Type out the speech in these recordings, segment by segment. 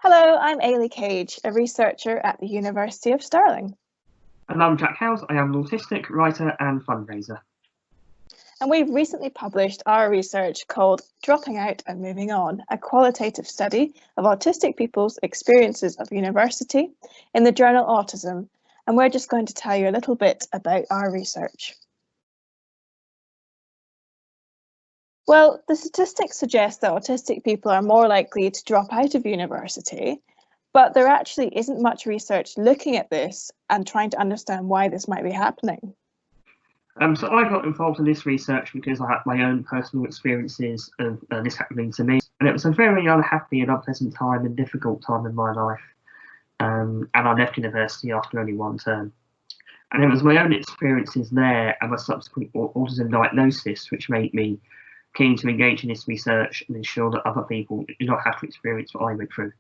Hello, I'm Eilidh Cage, a researcher at the University of Stirling. And I'm Jack Howes. I am an autistic writer and fundraiser. And we've recently published our research called Dropping Out and Moving On, a qualitative study of autistic people's experiences of university in the journal Autism. And we're just going to tell you a little bit about our research. Well, the statistics suggest that autistic people are more likely to drop out of university, but there actually isn't much research looking at this and trying to understand why this might be happening. So I got involved in this research because I had my own personal experiences of this happening to me. And it was a very unhappy and unpleasant time and difficult time in my life. And I left university after only one term. And it was my own experiences there and my subsequent autism diagnosis which made me keen to engage in this research and ensure that other people do not have to experience what I went through.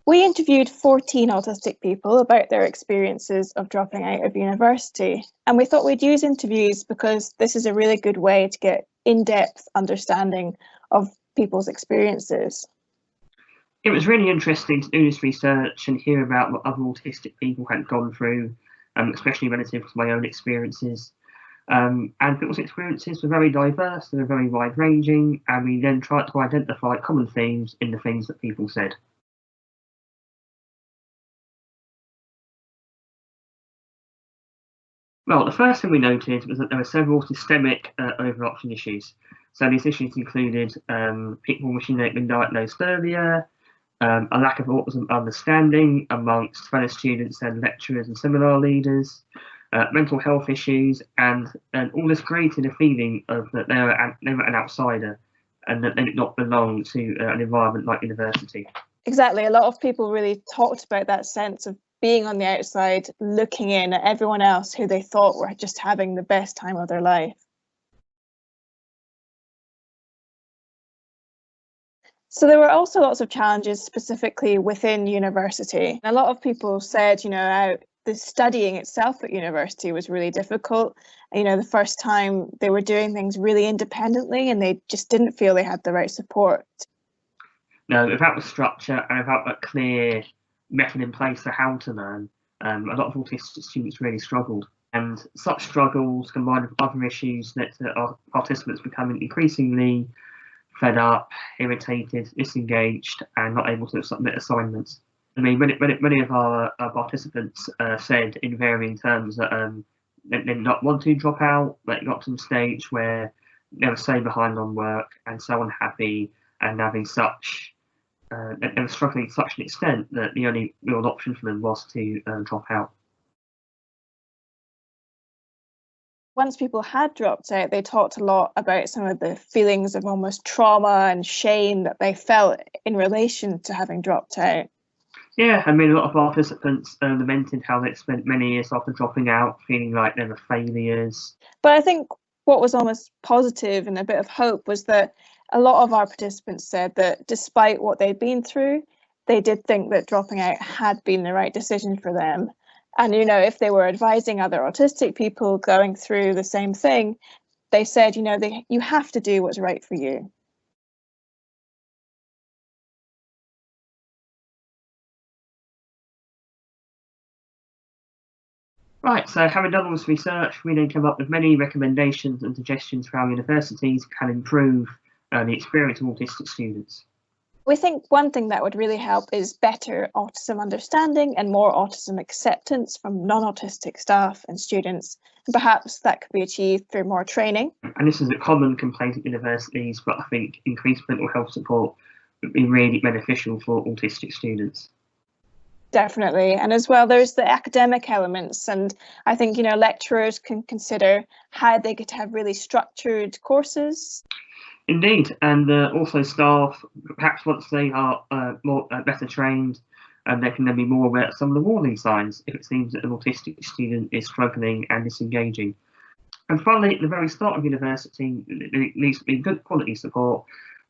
We interviewed 14 autistic people about their experiences of dropping out of university, and we thought we'd use interviews because this is a really good way to get in-depth understanding of people's experiences. It was really interesting to do this research and hear about what other autistic people had gone through, especially relative to my own experiences. And people's experiences were very diverse, they were very wide-ranging, and we then tried to identify common themes in the things that people said. Well, the first thing we noted was that there were several systemic overarching issues. So these issues included people wishing they'd been diagnosed earlier, a lack of autism understanding amongst fellow students and lecturers and seminar leaders, mental health issues, and all this created a feeling of that they were an outsider and that they did not belong to an environment like university. Exactly. A lot of people really talked about that sense of being on the outside, looking in at everyone else who they thought were just having the best time of their life. So there were also lots of challenges specifically within university. A lot of people said, the studying itself at university was really difficult. The first time they were doing things really independently and they just didn't feel they had the right support. No, without the structure and without a clear method in place for how to learn, a lot of autistic students really struggled. And such struggles combined with other issues led to our participants becoming increasingly fed up, irritated, disengaged, and not able to submit assignments. I mean, many of our participants said in varying terms that they did not want to drop out, but it got to the stage where they were so behind on work and so unhappy and having such they were struggling to such an extent that the only real option for them was to drop out. Once people had dropped out, they talked a lot about some of the feelings of almost trauma and shame that they felt in relation to having dropped out. Yeah, I mean, a lot of participants lamented how they spent many years after dropping out feeling like they were failures. But I think what was almost positive and a bit of hope was that a lot of our participants said that despite what they'd been through, they did think that dropping out had been the right decision for them. And, if they were advising other autistic people going through the same thing, they said, you have to do what's right for you. Right, so having done all this research, we then come up with many recommendations and suggestions for how universities can improve the experience of autistic students. We think one thing that would really help is better autism understanding and more autism acceptance from non-autistic staff and students. And perhaps that could be achieved through more training. And this is a common complaint at universities, but I think increased mental health support would be really beneficial for autistic students. Definitely. And as well, there's the academic elements. And I think, lecturers can consider how they could have really structured courses. Indeed, and also staff, perhaps once they are better trained, and they can then be more aware of some of the warning signs if it seems that an autistic student is struggling and disengaging. And finally, at the very start of university, there needs to be good quality support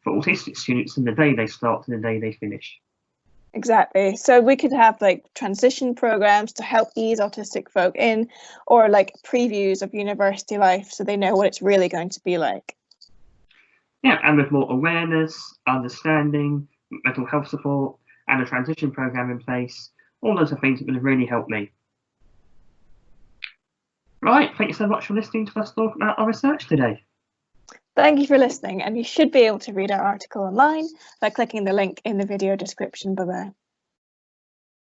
for autistic students from the day they start to the day they finish. Exactly. So we could have transition programs to help ease autistic folk in, or previews of university life so they know what it's really going to be like. Yeah, and with more awareness, understanding, mental health support and a transition program in place. All those are things that will really help me. Right, thank you so much for listening to us talk about our research today. Thank you for listening, and you should be able to read our article online by clicking the link in the video description below.